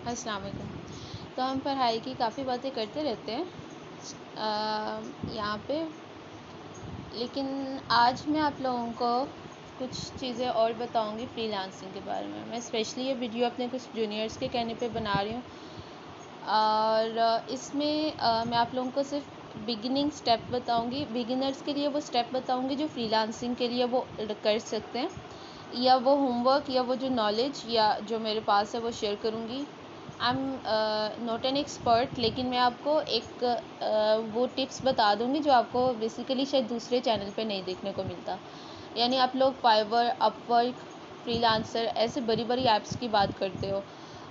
अस्सलाम वालेकुम। तो हम पढ़ाई की काफ़ी बातें करते रहते हैं यहाँ पे, लेकिन आज मैं आप लोगों को कुछ चीज़ें और बताऊंगी फ्रीलांसिंग के बारे में। मैं स्पेशली ये वीडियो अपने कुछ जूनियर्स के कहने पे बना रही हूँ और इसमें मैं आप लोगों को सिर्फ बिगिनिंग स्टेप बताऊंगी। बिगिनर्स के लिए वो स्टेप बताऊंगी जो फ्रीलांसिंग के लिए वो कर सकते हैं, या वो होमवर्क या वो जो नॉलेज या जो मेरे पास है वो शेयर करूँगी। I am not an expert, लेकिन मैं आपको एक वो टिप्स बता दूँगी जो आपको बेसिकली शायद दूसरे चैनल पे नहीं देखने को मिलता। यानी आप लोग फाइवर, अपवर्क, फ्रीलांसर ऐसे बड़ी बड़ी ऐप्स की बात करते हो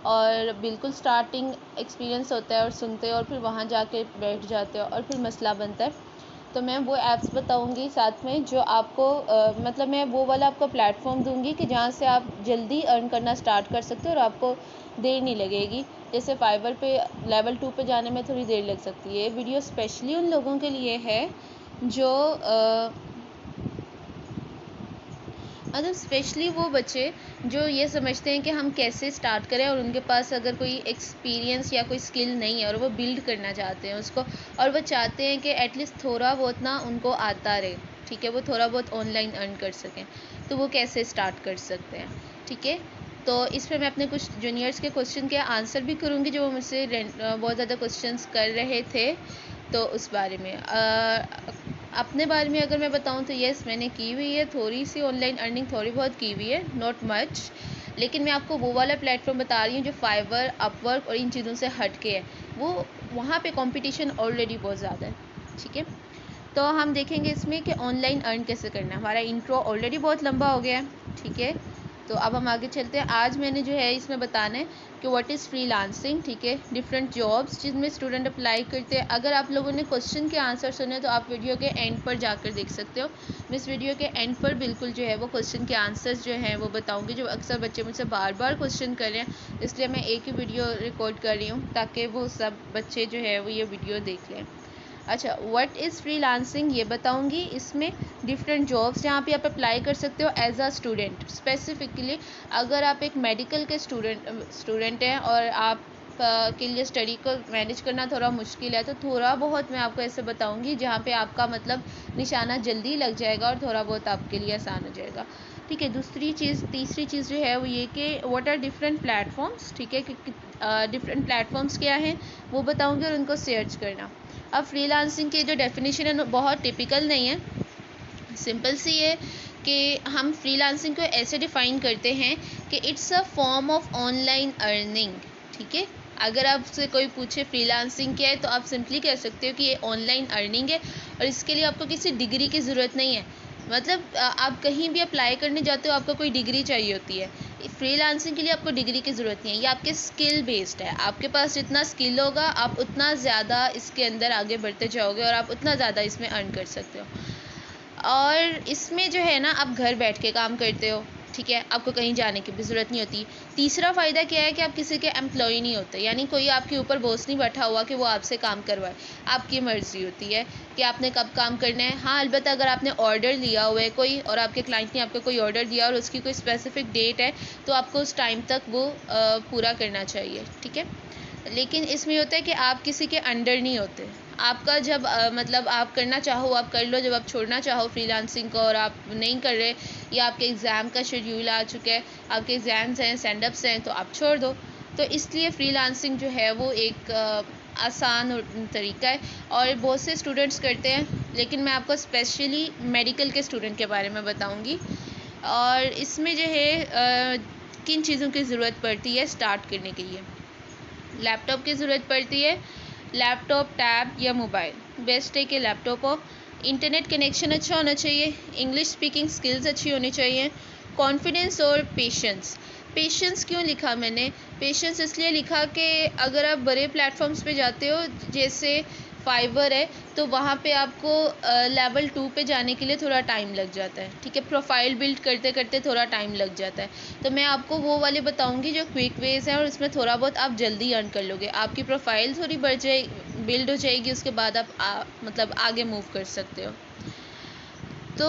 और बिल्कुल स्टार्टिंग एक्सपीरियंस होता है और सुनते हो और फिर वहाँ जाके बैठ जाते हो और फिर मसला बनता है। तो मैं वो ऐप्स बताऊंगी साथ में जो आपको मतलब मैं वो वाला आपको प्लेटफॉर्म दूंगी कि जहाँ से आप जल्दी अर्न करना स्टार्ट कर सकते हो और आपको देर नहीं लगेगी। जैसे फाइवर पे लेवल 2 पे जाने में थोड़ी देर लग सकती है। ये वीडियो स्पेशली उन लोगों के लिए है जो मतलब स्पेशली वो बच्चे जो ये समझते हैं कि हम कैसे स्टार्ट करें और उनके पास अगर कोई एक्सपीरियंस या कोई स्किल नहीं है और वो बिल्ड करना चाहते हैं उसको, और वो चाहते हैं कि एटलीस्ट थोड़ा बहुत ना उनको आता रहे, ठीक है, वो थोड़ा बहुत ऑनलाइन अर्न कर सकें, तो वो कैसे स्टार्ट कर सकते हैं। ठीक है, तो इस पर मैं अपने कुछ जूनियर्स के क्वेश्चन के आंसर भी करूँगी जो मुझसे बहुत ज़्यादा क्वेश्चंस कर रहे थे, तो उस बारे में अपने बारे में अगर मैं बताऊं तो येस, मैंने की हुई है थोड़ी सी ऑनलाइन अर्निंग, थोड़ी बहुत की हुई है, नॉट मच। लेकिन मैं आपको वो वाला प्लेटफॉर्म बता रही हूँ जो फाइवर, अपवर्क और इन चीज़ों से हट के है। वो वहाँ पे कंपटीशन ऑलरेडी बहुत ज़्यादा है। ठीक है, तो हम देखेंगे इसमें कि ऑनलाइन अर्न कैसे करना है। हमारा इंट्रो ऑलरेडी बहुत लंबा हो गया है। ठीक है, तो अब हम आगे चलते हैं। आज मैंने जो है इसमें बताना है कि व्हाट इज़ फ्रीलांसिंग। ठीक है, डिफरेंट जॉब्स जिनमें स्टूडेंट अप्लाई करते हैं। अगर आप लोगों ने क्वेश्चन के आंसर सुने तो आप वीडियो के एंड पर जाकर देख सकते हो। मैं इस वीडियो के एंड पर बिल्कुल जो है वो क्वेश्चन के आंसर्स जो हैं वो बताऊंगी, जो अक्सर बच्चे मुझसे बार बार क्वेश्चन कर रहे हैं, इसलिए मैं एक ही वीडियो रिकॉर्ड कर रही हूँ ताकि वो सब बच्चे जो है वो ये वीडियो देख लें। अच्छा, व्हाट इज़ फ्रीलांसिंग ये बताऊंगी। इसमें डिफरेंट जॉब्स जहाँ पे आप अप्लाई कर सकते हो एज अ स्टूडेंट। स्पेसिफिकली अगर आप एक मेडिकल के स्टूडेंट हैं और आप के लिए स्टडी को मैनेज करना थोड़ा मुश्किल है, तो थोड़ा बहुत मैं आपको ऐसे बताऊंगी जहाँ पे आपका मतलब निशाना जल्दी लग जाएगा और थोड़ा बहुत आपके लिए आसान हो जाएगा। ठीक है, तीसरी चीज़ जो है वो ये कि व्हाट आर डिफरेंट प्लेटफॉर्म्स। ठीक है, कि डिफरेंट प्लेटफॉर्म्स क्या हैं वो बताऊंगी और उनको सर्च करना। अब फ्रीलांसिंग की जो डेफिनेशन है बहुत टिपिकल नहीं है, सिंपल सी है कि हम फ्रीलांसिंग को ऐसे डिफ़ाइन करते हैं कि it's a form of online earning. ठीक है, अगर आपसे कोई पूछे फ्रीलांसिंग क्या है तो आप सिंपली कह सकते हो कि ये ऑनलाइन अर्निंग है और इसके लिए आपको किसी डिग्री की ज़रूरत नहीं है। मतलब आप कहीं भी अप्लाई करने जाते हो आपको कोई डिग्री चाहिए होती है। फ्रीलांसिंग के लिए आपको डिग्री की ज़रूरत नहीं है, ये आपके स्किल बेस्ड है। आपके पास जितना स्किल होगा आप उतना ज़्यादा इसके अंदर आगे बढ़ते जाओगे और आप उतना ज़्यादा इसमें अर्न कर सकते हो। और इसमें जो है ना आप घर बैठ के काम करते हो। ठीक है, आपको कहीं जाने की भी ज़रूरत नहीं होती। तीसरा फ़ायदा क्या है कि आप किसी के एम्प्लॉय नहीं होते, यानी कोई आपके ऊपर बॉस नहीं बैठा हुआ कि वो आपसे काम करवाए। आपकी मर्ज़ी होती है कि आपने कब काम करना है। हाँ, अलबत्ता अगर आपने ऑर्डर लिया हुआ है कोई और आपके क्लाइंट ने आपको कोई ऑर्डर दिया और उसकी कोई स्पेसिफिक डेट है तो आपको उस टाइम तक वो पूरा करना चाहिए। ठीक है, लेकिन इसमें होता है कि आप किसी के अंडर नहीं होते। आपका जब मतलब आप करना चाहो आप कर लो, जब आप छोड़ना चाहो फ्रीलांसिंग को और आप नहीं कर रहे या आपके एग्ज़ाम का शेड्यूल आ चुका है, आपके एग्ज़ाम्स हैं, सेंडअप्स हैं, तो आप छोड़ दो। तो इसलिए फ्रीलांसिंग जो है वो एक आसान तरीका है और बहुत से स्टूडेंट्स करते हैं, लेकिन मैं आपको स्पेशली मेडिकल के स्टूडेंट के बारे में बताऊँगी। और इसमें जो है किन चीज़ों की ज़रूरत पड़ती है स्टार्ट करने के लिए। लैपटॉप की ज़रूरत पड़ती है, लैपटॉप, टैब या मोबाइल। बेस्ट है कि लैपटॉप हो। इंटरनेट कनेक्शन अच्छा होना चाहिए, इंग्लिश स्पीकिंग स्किल्स अच्छी होनी चाहिए, कॉन्फिडेंस और पेशेंस। पेशेंस क्यों लिखा मैंने? पेशेंस इसलिए लिखा कि अगर आप बड़े प्लेटफॉर्म्स पे जाते हो जैसे फाइवर है तो वहाँ पे आपको लेवल 2 पे जाने के लिए थोड़ा टाइम लग जाता है। ठीक है, प्रोफाइल बिल्ड करते करते थोड़ा टाइम लग जाता है। तो मैं आपको वो वाले बताऊंगी जो क्विक वेज हैं और उसमें थोड़ा बहुत आप जल्दी अर्न कर लोगे। आपकी प्रोफाइल थोड़ी बढ़ जाए बिल्ड हो जाएगी, उसके बाद आप मतलब आगे मूव कर सकते हो। तो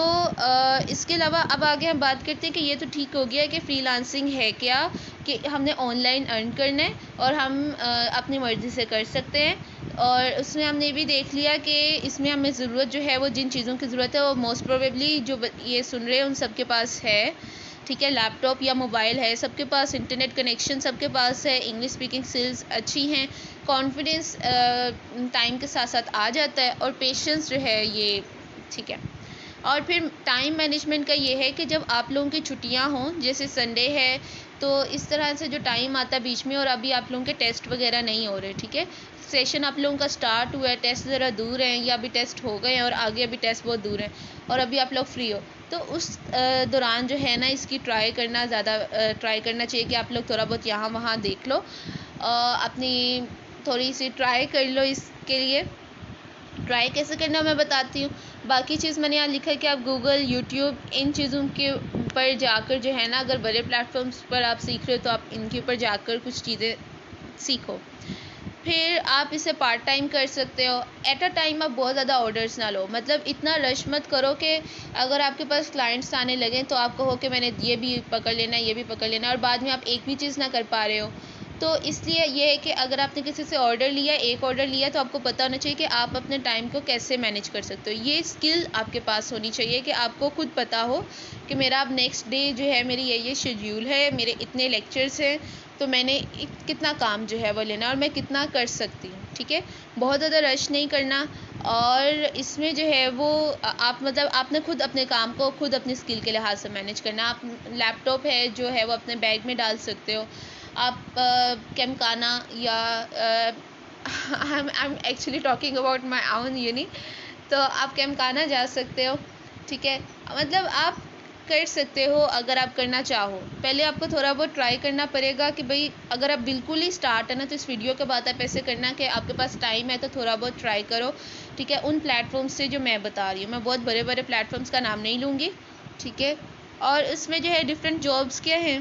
इसके अलावा अब आगे हम बात करते हैं कि ये तो ठीक हो गया कि फ्रीलांसिंग है क्या, कि हमने ऑनलाइन अर्न करना है और हम अपनी मर्ज़ी से कर सकते हैं। और उसमें हमने भी देख लिया कि इसमें हमें ज़रूरत जो है वो जिन चीज़ों की ज़रूरत है वो मोस्ट प्रोबेबली जो ये सुन रहे हैं उन सब के पास है। ठीक है, लैपटॉप या मोबाइल है सबके पास, इंटरनेट कनेक्शन सबके पास है, इंग्लिश स्पीकिंग स्किल्स अच्छी हैं, कॉन्फिडेंस टाइम के साथ साथ आ जाता है, और पेशेंस जो है ये ठीक है। और फिर टाइम मैनेजमेंट का ये है कि जब आप लोगों की छुट्टियां हों, जैसे संडे है, तो इस तरह से जो टाइम आता है बीच में, और अभी आप लोगों के टेस्ट वगैरह नहीं हो रहे, ठीक है, सेशन आप लोगों का स्टार्ट हुआ है, टेस्ट ज़रा दूर हैं या अभी टेस्ट हो गए हैं और आगे अभी टेस्ट बहुत दूर हैं और अभी आप लोग फ्री हो, तो उस दौरान जो है ना इसकी ट्राई करना चाहिए कि आप लोग थोड़ा बहुत यहाँ वहाँ देख लो, अपनी थोड़ी सी ट्राई कर लो। इसके लिए ट्राई कैसे करना मैं बताती हूँ। बाकी चीज़ मैंने यहाँ लिखा है कि आप गूगल, यूट्यूब इन चीज़ों के ऊपर जाकर जो है ना, अगर बड़े प्लेटफॉर्म्स पर आप सीख रहे हो तो आप इनके ऊपर जाकर कुछ चीज़ें सीखो। फिर आप इसे पार्ट टाइम कर सकते हो। एट अ टाइम आप बहुत ज़्यादा ऑर्डर्स ना लो, मतलब इतना रश मत करो कि अगर आपके पास क्लाइंट्स आने लगें तो आप कहो कि मैंने ये भी पकड़ लेना है, ये भी पकड़ लेना है, और बाद में आप एक भी चीज़ ना कर पा रहे हो। तो इसलिए ये है कि अगर आपने किसी से एक ऑर्डर लिया तो आपको पता होना चाहिए कि आप अपने टाइम को कैसे मैनेज कर सकते हो। ये स्किल आपके पास होनी चाहिए कि आपको खुद पता हो कि मेरा अब नेक्स्ट डे जो है, मेरी ये शेड्यूल है, मेरे इतने लेक्चर्स हैं, तो मैंने कितना काम जो है वो लेना और मैं कितना कर सकती हूँ। ठीक है, बहुत ज़्यादा रश नहीं करना, और इसमें जो है वो आप मतलब आपने खुद अपने काम को खुद अपनी स्किल के लिहाज से मैनेज करना। आप लैपटॉप है जो है वो अपने बैग में डाल सकते हो। आप कैमकाना या I am actually talking about my own uni, तो आप कैमकाना जा सकते हो। ठीक है, मतलब आप कर सकते हो अगर आप करना चाहो। पहले आपको थोड़ा बहुत ट्राई करना पड़ेगा कि भाई अगर आप बिल्कुल ही स्टार्ट है ना, तो इस वीडियो के बाद आप ऐसे करना कि आपके पास टाइम है तो थोड़ा बहुत ट्राई करो। ठीक है, उन प्लेटफॉर्म्स से जो मैं बता रही हूँ, मैं बहुत बड़े बड़े प्लेटफॉर्म्स का नाम नहीं लूँगी। ठीक है, और इसमें जो है डिफरेंट जॉब्स क्या हैं,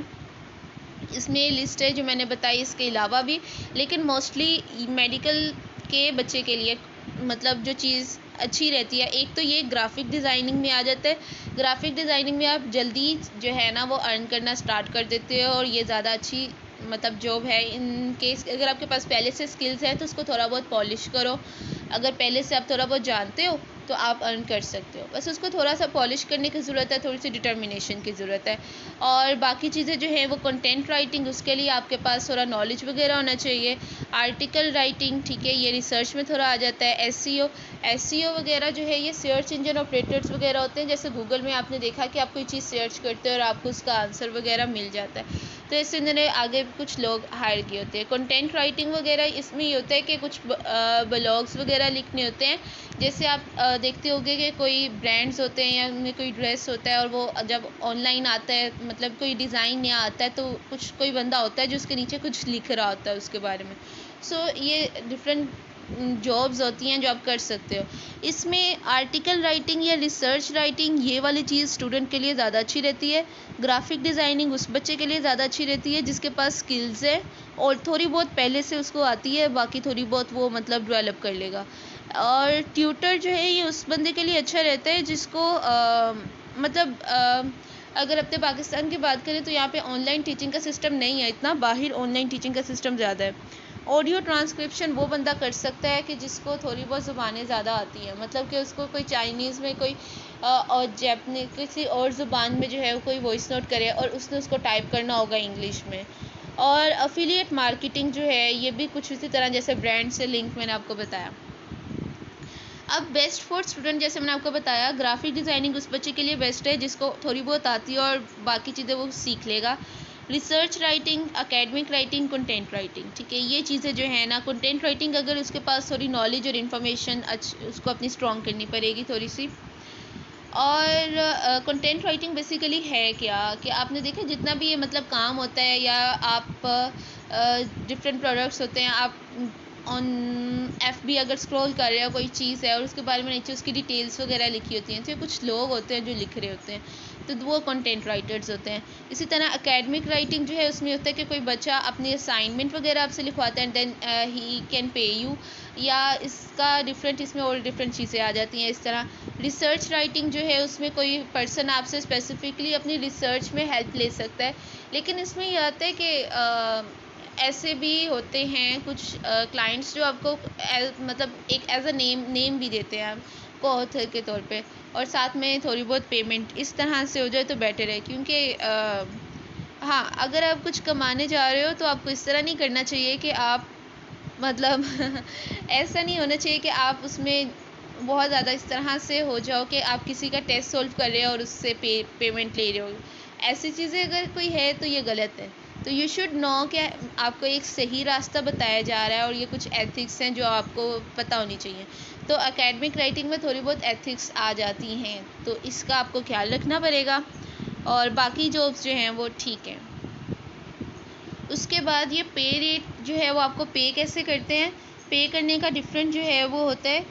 इसमें लिस्ट है जो मैंने बताई, इसके अलावा भी, लेकिन मोस्टली मेडिकल के बच्चे के लिए मतलब जो चीज़ अच्छी रहती है, एक तो ये ग्राफिक डिज़ाइनिंग में आ जाता है। ग्राफिक डिज़ाइनिंग में आप जल्दी जो है ना वो अर्न करना स्टार्ट कर देते हो, और ये ज़्यादा अच्छी मतलब जॉब है। इन केस अगर आपके पास पहले से स्किल्स है तो उसको थोड़ा बहुत पॉलिश करो। अगर पहले से आप थोड़ा बहुत जानते हो तो आप अर्न कर सकते हो, बस उसको थोड़ा सा पॉलिश करने की ज़रूरत है, थोड़ी सी डिटर्मिनेशन की ज़रूरत है। और बाकी चीज़ें जो है वो कंटेंट राइटिंग, उसके लिए आपके पास थोड़ा नॉलेज वगैरह होना चाहिए। आर्टिकल राइटिंग, ठीक है, ये रिसर्च में थोड़ा आ जाता है। एसईओ वगैरह जो है ये सर्च इंजन ऑपरेटर्स वगैरह होते हैं। जैसे गूगल में आपने देखा कि आप कोई चीज़ सर्च करते हो और आपको उसका आंसर वगैरह मिल जाता है, तो इससे इन्होंने आगे कुछ लोग हायर किए होते हैं। कंटेंट राइटिंग वगैरह इसमें ये होता है कि कुछ ब्लॉग्स वगैरह लिखने होते हैं। जैसे आप देखते होंगे कि कोई ब्रांड्स होते हैं या उनमें कोई ड्रेस होता है, और वो जब ऑनलाइन आता है, मतलब कोई डिज़ाइन नया आता है, तो कोई बंदा होता है जो उसके नीचे कुछ लिख रहा होता है उसके बारे में। सो ये डिफरेंट जॉब्स होती हैं जो आप कर सकते हो। इसमें आर्टिकल राइटिंग या रिसर्च राइटिंग, ये वाली चीज़ स्टूडेंट के लिए ज़्यादा अच्छी रहती है। ग्राफिक डिज़ाइनिंग उस बच्चे के लिए ज़्यादा अच्छी रहती है जिसके पास स्किल्स है और थोड़ी बहुत पहले से उसको आती है, बाकी थोड़ी बहुत वो मतलब डेवलप कर लेगा। और ट्यूटर जो है ये उस बंदे के लिए अच्छा रहता है जिसको अगर अपने पाकिस्तान की बात करें तो यहाँ पे ऑनलाइन टीचिंग का सिस्टम नहीं है इतना, बाहर ऑनलाइन टीचिंग का सिस्टम ज़्यादा है। ऑडियो ट्रांसक्रिप्शन वो बंदा कर सकता है कि जिसको थोड़ी बहुत ज़ुबानें ज़्यादा आती हैं, मतलब कि उसको कोई चाइनीज़ में कोई और जैपनीज किसी और ज़ुबान में जो है कोई वॉइस नोट करे और उसने उसको टाइप करना होगा इंग्लिश में। और अफिलिएट मार्केटिंग जो है ये भी कुछ इसी तरह, जैसे ब्रांड से लिंक मैंने आपको बताया। अब बेस्ट फॉर स्टूडेंट, जैसे मैंने आपको बताया, ग्राफिक डिज़ाइनिंग उस बच्चे के लिए बेस्ट है जिसको थोड़ी बहुत आती है और बाकी चीज़ें वो सीख लेगा। Research writing, academic writing, content writing, ठीक है, ये चीज़ें जो है ना, कंटेंट राइटिंग अगर उसके पास थोड़ी नॉलेज और इन्फॉर्मेशन उसको अपनी स्ट्रॉन्ग करनी पड़ेगी थोड़ी सी। और कंटेंट राइटिंग बेसिकली है क्या कि आपने देखा जितना भी ये मतलब काम होता है, या आप डिफरेंट प्रोडक्ट्स होते हैं, आप ऑन FB अगर स्क्रॉल कर रहे हो कोई चीज़ है और उसके बारे में नीचे उसकी डिटेल्स वगैरह लिखी होती हैं, तो कुछ लोग होते हैं जो लिख रहे होते हैं, तो वो कंटेंट राइटर्स होते हैं। इसी तरह एकेडमिक राइटिंग जो है उसमें होता है कि कोई बच्चा अपनी असाइनमेंट वगैरह आपसे लिखवाता है and then he can pay you, या इसका डिफरेंट, इसमें और डिफरेंट चीज़ें आ जाती हैं इस तरह। रिसर्च राइटिंग जो है उसमें कोई पर्सन आपसे स्पेसिफिकली अपनी रिसर्च में हेल्प ले सकता है, लेकिन इसमें ये आता है कि ऐसे भी होते हैं कुछ क्लाइंट्स जो आपको मतलब एक एज अ नेम भी देते हैं आपको ऑथर के तौर पे, और साथ में थोड़ी बहुत पेमेंट इस तरह से हो जाए तो बेटर है, क्योंकि हाँ, अगर आप कुछ कमाने जा रहे हो तो आपको इस तरह नहीं करना चाहिए कि आप मतलब ऐसा नहीं होना चाहिए कि आप उसमें बहुत ज़्यादा इस तरह से हो जाओ कि आप किसी का टेस्ट सॉल्व कर रहे हो और उससे पेमेंट ले रहे हो। ऐसी चीज़ें अगर कोई है तो ये गलत है। तो यू शुड नो कि आपको एक सही रास्ता बताया जा रहा है और ये कुछ एथिक्स हैं जो आपको पता होनी चाहिए। तो एकेडमिक राइटिंग में थोड़ी बहुत एथिक्स आ जाती हैं, तो इसका आपको ख्याल रखना पड़ेगा, और बाकी जॉब्स जो हैं वो ठीक हैं। उसके बाद ये पे रेट जो है वो आपको पे कैसे करते हैं, पे करने का डिफरेंट जो है वो होता है,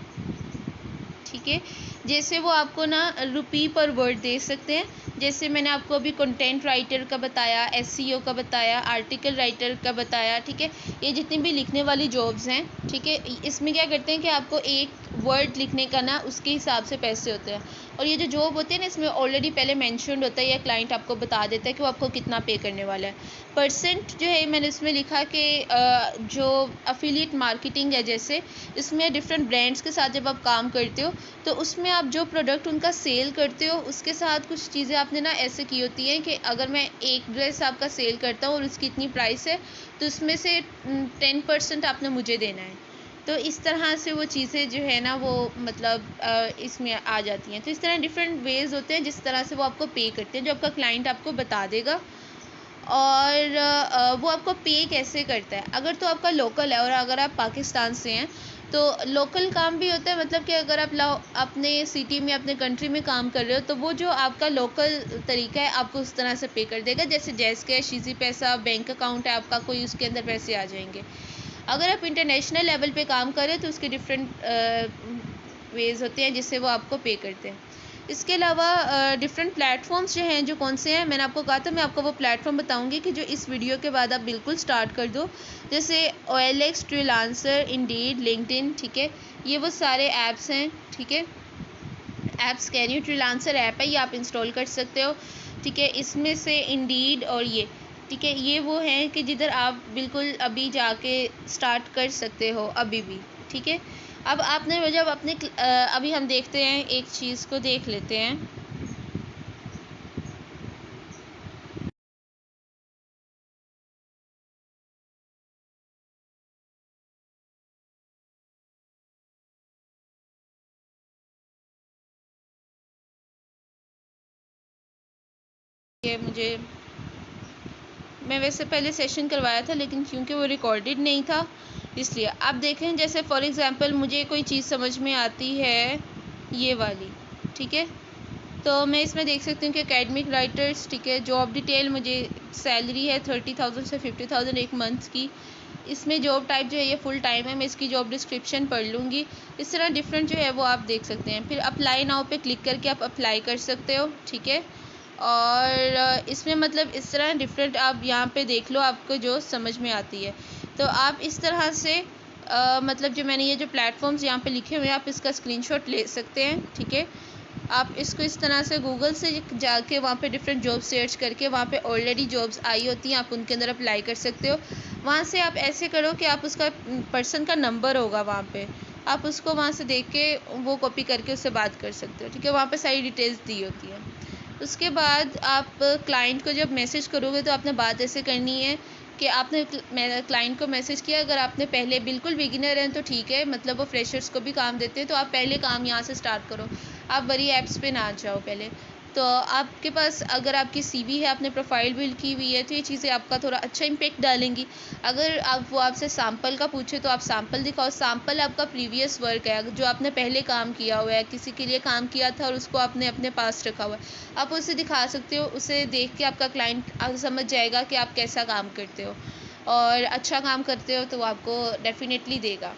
ठीक है। जैसे वो आपको ना रुपी पर वर्ड दे सकते हैं, जैसे मैंने आपको अभी कंटेंट राइटर का बताया, एसईओ का बताया, आर्टिकल राइटर का बताया, ठीक है। ये जितनी भी लिखने वाली जॉब्स हैं, ठीक है, इसमें क्या करते हैं कि आपको एक वर्ड लिखने का ना उसके हिसाब से पैसे होते हैं, और ये जो जॉब होती है ना इसमें ऑलरेडी पहले मेंशन्ड होता है, या क्लाइंट आपको बता देता है कि वो आपको कितना पे करने वाला है। परसेंट जो है मैंने इसमें लिखा कि जो अफिलिएट मार्केटिंग है, जैसे इसमें डिफरेंट ब्रांड्स के साथ जब आप काम करते हो तो उसमें आप जो प्रोडक्ट उनका सेल करते हो उसके साथ कुछ चीज़ें आपने ना ऐसे की होती हैं कि अगर मैं एक ड्रेस आपका सेल करता हूँ और उसकी इतनी प्राइस है तो उसमें से 10% आपने मुझे देना है। तो इस तरह से वो चीज़ें जो है ना वो मतलब इसमें आ जाती हैं। तो इस तरह डिफरेंट वेज़ होते हैं जिस तरह से वो आपको पे करते हैं, जो आपका क्लाइंट आपको बता देगा। और वो आपको पे कैसे करता है, अगर तो आपका लोकल है और अगर आप पाकिस्तान से हैं तो लोकल काम भी होता है, मतलब कि अगर आप अपने सिटी में अपने कंट्री में काम कर रहे हो तो वो जो आपका लोकल तरीका है आपको उस तरह से पे कर देगा, जैसे जैज़ कैश, इजी पैसा, बैंक अकाउंट है आपका कोई, उसके अंदर पैसे आ जाएंगे। अगर आप इंटरनेशनल लेवल पे काम कर रहे हो तो उसके डिफरेंट वेज़ होते हैं जिससे वो आपको पे करते हैं। इसके अलावा डिफरेंट प्लेटफॉर्म्स जो हैं, जो कौन से हैं मैंने आपको कहा था, मैं आपको वो प्लेटफॉर्म बताऊंगी कि जो इस वीडियो के बाद आप बिल्कुल स्टार्ट कर दो, जैसे OLX, फ्रीलांसर, इंडीड, लिंक्डइन, ठीक है। ये वो सारे ऐप्स हैं, ठीक है। ऐप्स कह रही हूँ, फ्रीलांसर ऐप है, ये आप इंस्टॉल कर सकते हो, ठीक है। इसमें से इंडीड और ये, ठीक है, ये वो हैं कि जिधर आप बिल्कुल अभी जाके स्टार्ट कर सकते हो अभी भी, ठीक है। अब आपने जब अपने अभी हम देखते हैं, एक चीज़ को देख लेते हैं। ये मैं वैसे पहले सेशन करवाया था लेकिन क्योंकि वो रिकॉर्डेड नहीं था इसलिए। आप देखें, जैसे फॉर एग्ज़ाम्पल मुझे कोई चीज़ समझ में आती है ये वाली, ठीक है, तो मैं इसमें देख सकती हूँ कि एकेडमिक राइटर्स, ठीक है, जॉब डिटेल, मुझे सैलरी है 30,000 से 50,000 एक मंथ की। इसमें जॉब टाइप जो है ये फुल टाइम है, मैं इसकी जॉब डिस्क्रिप्शन पढ़ लूँगी। इस तरह डिफरेंट जो है वो आप देख सकते हैं। फिर अप्लाई नाउ पे क्लिक करके आप अप्लाई कर सकते हो, ठीक है। और इसमें मतलब इस तरह डिफरेंट आप यहाँ पे देख लो, आपको जो समझ में आती है। तो आप इस तरह से मतलब जो मैंने ये जो प्लेटफॉर्म्स यहाँ पे लिखे हुए हैं आप इसका स्क्रीनशॉट ले सकते हैं, ठीक है। आप इसको इस तरह से गूगल से जाके वहाँ पे डिफरेंट जॉब सर्च करके वहाँ पे ऑलरेडी जॉब्स आई होती हैं, आप उनके अंदर अप्लाई कर सकते हो। वहाँ से आप ऐसे करो कि आप उसका पर्सन का नंबर होगा वहाँ पे, आप उसको वहाँ से देख के वो कॉपी करके उससे बात कर सकते हो, ठीक है। वहाँ पे सारी डिटेल्स दी होती है। उसके बाद आप क्लाइंट को जब मैसेज करोगे तो आपने बात ऐसे करनी है कि आपने क्लाइंट को मैसेज किया, अगर आपने पहले बिल्कुल बिगिनर हैं तो ठीक है, मतलब वो फ्रेशर्स को भी काम देते हैं, तो आप पहले काम यहाँ से स्टार्ट करो, आप बड़ी ऐप्स पे ना जाओ पहले। तो आपके पास अगर आपकी सीवी है, आपने प्रोफाइल बिल्ड की हुई है, तो ये चीज़ें आपका थोड़ा अच्छा इम्पेक्ट डालेंगी। अगर आप वो आपसे सैम्पल का पूछे तो आप सैम्पल दिखाओ, सैम्पल आपका प्रीवियस वर्क है, जो आपने पहले काम किया हुआ है, किसी के लिए काम किया था और उसको आपने अपने पास रखा हुआ है, आप उसे दिखा सकते हो। उसे देख के आपका क्लाइंट समझ जाएगा कि आप कैसा काम करते हो, और अच्छा काम करते हो तो वो आपको डेफिनेटली देगा।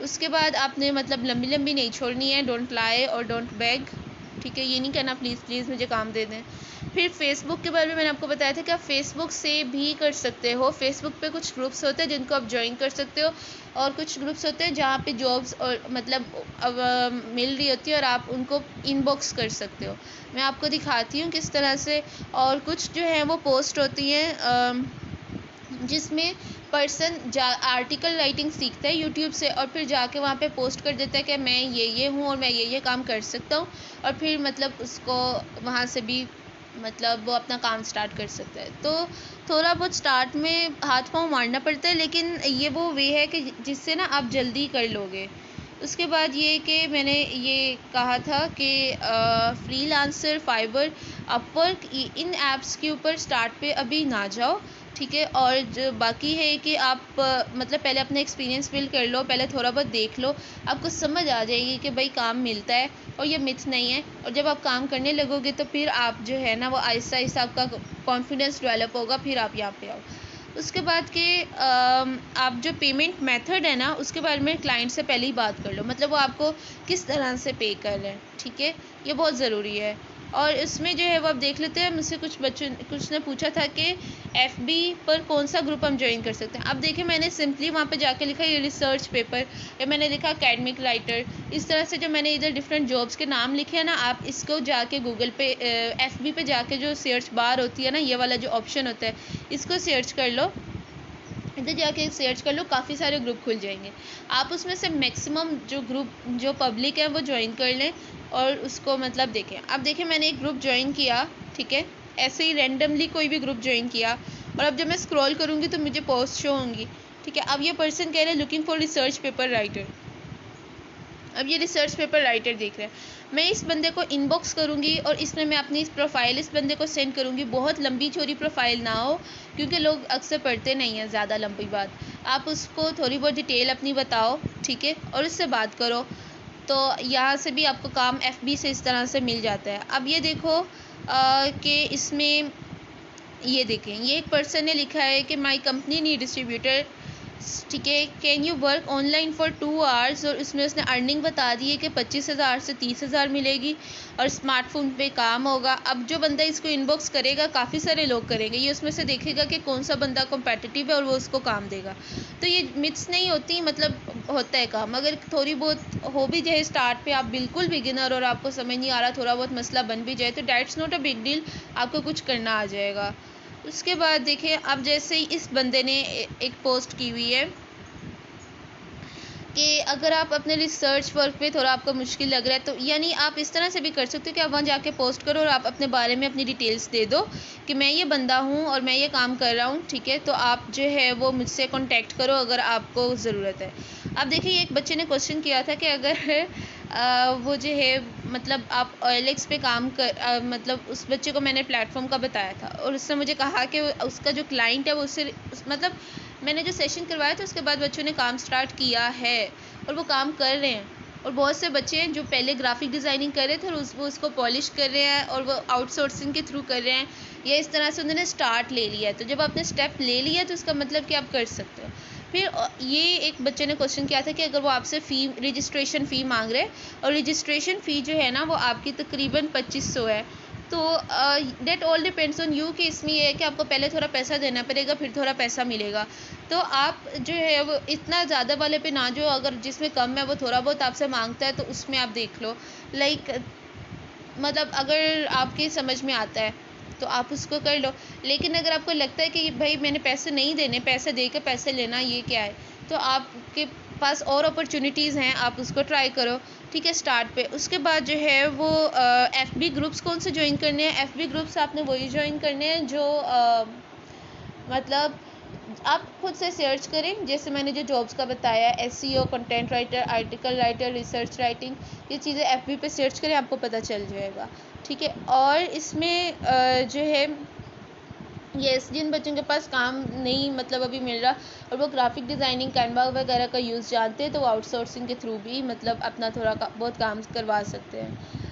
उसके बाद आपने मतलब लंबी लंबी नहीं छोड़नी है, डोंट लाई और डोंट बैग, ठीक है। ये नहीं कहना प्लीज़ प्लीज़ मुझे काम दे दें, फिर फ़ेसबुक के बारे में मैंने आपको बताया था कि आप फ़ेसबुक से भी कर सकते हो। फ़ेसबुक पे कुछ ग्रुप्स होते हैं जिनको आप जॉइन कर सकते हो, और कुछ ग्रुप्स होते हैं जहाँ पे जॉब्स और मतलब मिल रही होती है और आप उनको इनबॉक्स कर सकते हो। मैं आपको दिखाती हूँ किस तरह से। और कुछ जो है वो पोस्ट होती हैं जिसमें पर्सन आर्टिकल राइटिंग सीखता है यूट्यूब से, और फिर जाके वहाँ पे पोस्ट कर देता है कि मैं ये हूँ और मैं ये काम कर सकता हूँ, और फिर मतलब उसको वहाँ से भी मतलब वो अपना काम स्टार्ट कर सकता है। तो थोड़ा बहुत स्टार्ट में हाथ पाँव मारना पड़ता है, लेकिन ये वो वे है कि जिससे ना आप जल्दी कर लोगे। उसके बाद ये कि मैंने ये कहा था कि फ्रीलांसर, फाइवर, अपवर्क, इन ऐप्स के ऊपर स्टार्ट पे अभी ना जाओ, ठीक है। और जो बाकी है कि आप मतलब पहले अपना एक्सपीरियंस बिल्ड कर लो, पहले थोड़ा बहुत देख लो, आपको समझ आ जाएगी कि भाई काम मिलता है और ये मिथ नहीं है। और जब आप काम करने लगोगे तो फिर आप जो है ना वो आहिस्ता आहिस्ता आपका कॉन्फिडेंस डेवलप होगा, फिर आप यहाँ पे आओ। उसके बाद के आप जो पेमेंट मेथड है ना उसके बारे में क्लाइंट से पहले ही बात कर लो, मतलब वो आपको किस तरह से पे कर रहे हैं, ठीक है। ये बहुत ज़रूरी है। और इसमें जो है वो आप देख लेते हैं, मुझसे कुछ ने पूछा था कि एफबी पर कौन सा ग्रुप हम ज्वाइन कर सकते हैं। अब देखिए मैंने सिंपली वहाँ पे जाके लिखा ये रिसर्च पेपर, या मैंने लिखा एकेडमिक राइटर। इस तरह से जो मैंने इधर डिफरेंट जॉब्स के नाम लिखे हैं ना, आप इसको जाके गूगल पे एफबी पे जाके जो सर्च बार होती है ना, ये वाला जो ऑप्शन होता है, इसको सर्च कर लो। इधर जाके सर्च कर लो, काफ़ी सारे ग्रुप खुल जाएंगे। आप उसमें से मैक्सिमम जो ग्रुप जो पब्लिक है वो ज्वाइन कर लें और उसको मतलब देखें। अब देखिए मैंने एक ग्रुप ज्वाइन किया, ठीक है, ऐसे ही रैंडमली कोई भी ग्रुप ज्वाइन किया, और अब जब मैं स्क्रॉल करूँगी तो मुझे पोस्ट शो होंगी, ठीक है। अब ये पर्सन कह रहे हैं looking for research paper writer. अब ये रिसर्च पेपर राइटर देख रहे हैं। मैं इस बंदे को इनबॉक्स करूँगी और इसमें मैं अपनी प्रोफाइल इस बंदे को सेंड करूँगी। बहुत लंबी चौड़ी प्रोफाइल ना हो, क्योंकि लोग अक्सर पढ़ते नहीं हैं ज़्यादा लंबी बात। आप उसको थोड़ी बहुत डिटेल अपनी बताओ, ठीक है, और उससे बात करो। तो यहाँ से भी आपको काम एफबी से इस तरह से मिल जाता है। अब ये देखो कि इसमें ये देखें, ये एक पर्सन ने लिखा है कि माई कंपनी नी डिस्ट्रीब्यूटर, ठीक है, can you work online for 2 hours, और इसमें उसने अर्निंग बता दी है कि 25,000 से 30,000 मिलेगी और स्मार्टफोन पे काम होगा। अब जो बंदा इसको इनबॉक्स करेगा, काफ़ी सारे लोग करेंगे, ये उसमें से देखेगा कि कौन सा बंदा कॉम्पिटिटिव है और वो उसको काम देगा। तो ये मिथ्स नहीं होती, मतलब होता है काम। अगर थोड़ी बहुत हो भी जाए स्टार्ट पे, आप बिल्कुल बिगिनर और आपको समझ नहीं आ रहा, थोड़ा बहुत मसला बन भी जाए, तो that's not a big deal, आपको कुछ करना आ जाएगा। उसके बाद देखिए, अब जैसे ही इस बंदे ने एक पोस्ट की हुई है कि अगर आप अपने रिसर्च वर्क पे थोड़ा आपको मुश्किल लग रहा है, तो यानी आप इस तरह से भी कर सकते हो कि आप वहाँ जाके पोस्ट करो और आप अपने बारे में अपनी डिटेल्स दे दो कि मैं ये बंदा हूँ और मैं ये काम कर रहा हूँ, ठीक है। तो आप जो है वो मुझसे कांटेक्ट करो अगर आपको ज़रूरत है। अब देखिए एक बच्चे ने क्वेश्चन किया था कि अगर वो जो है मतलब आप OLX पे काम कर मतलब उस बच्चे को मैंने प्लेटफॉर्म का बताया था, और उसने मुझे कहा कि उसका जो क्लाइंट है वो उससे मतलब मैंने जो सेशन करवाया था उसके बाद बच्चों ने काम स्टार्ट किया है और वो काम कर रहे हैं। और बहुत से बच्चे हैं जो पहले ग्राफिक डिज़ाइनिंग कर रहे थे और वो उसको पॉलिश कर रहे हैं और वो आउटसोर्सिंग के थ्रू कर रहे हैं, या इस तरह से उन्होंने स्टार्ट ले लिया है। तो जब आपने स्टेप ले लिया तो उसका मतलब कि आप कर सकते हो। फिर ये एक बच्चे ने क्वेश्चन किया था कि अगर वो आपसे रजिस्ट्रेशन फ़ी मांग रहे हैं और रजिस्ट्रेशन फ़ी जो है ना वो आपकी तकरीबन 2500 है, तो that all depends on you, कि इसमें ये है कि आपको पहले थोड़ा पैसा देना पड़ेगा फिर थोड़ा पैसा मिलेगा। तो आप जो है वो इतना ज़्यादा वाले पे ना जो, अगर जिसमें कम है वो थोड़ा बहुत आपसे मांगता है तो उसमें आप देख लो। लाइक मतलब अगर आपके समझ में आता है तो आप उसको कर लो। लेकिन अगर आपको लगता है कि भाई मैंने पैसे नहीं देने, पैसे दे के पैसे लेना ये क्या है, तो आपके पास और अपॉर्चुनिटीज़ हैं, आप उसको ट्राई करो, ठीक है, स्टार्ट पे। उसके बाद जो है वो एफबी ग्रुप्स कौन से ज्वाइन करने हैं। एफबी ग्रुप्स आपने वही ज्वाइन करने हैं जो मतलब आप खुद से सर्च करें, जैसे मैंने जो जॉब्स का बताया SEO, content writer, article writer, research writing, ये चीज़ें एफबी पे सर्च करें, आपको पता चल जाएगा, ठीक है। और इसमें जो है यस, जिन बच्चों के पास काम नहीं मतलब अभी मिल रहा और वो ग्राफिक डिज़ाइनिंग, कैनवा वगैरह का यूज़ जानते हैं, तो वो आउटसोर्सिंग के थ्रू भी मतलब अपना थोड़ा बहुत काम करवा सकते हैं।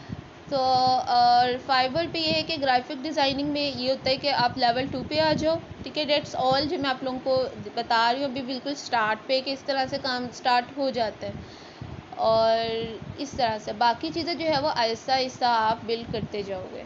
तो और फाइवर पे ये है कि ग्राफिक डिज़ाइनिंग में ये होता है कि आप लेवल 2 पे आ जाओ, ठीक है। डेट्स ऑल जो मैं आप लोगों को बता रही हूँ अभी बिल्कुल स्टार्ट पे, कि इस तरह से काम स्टार्ट हो जाता है। और इस तरह से बाकी चीज़ें जो है वो आहिस्ता आहिस्ता आप बिल्ड करते जाओगे।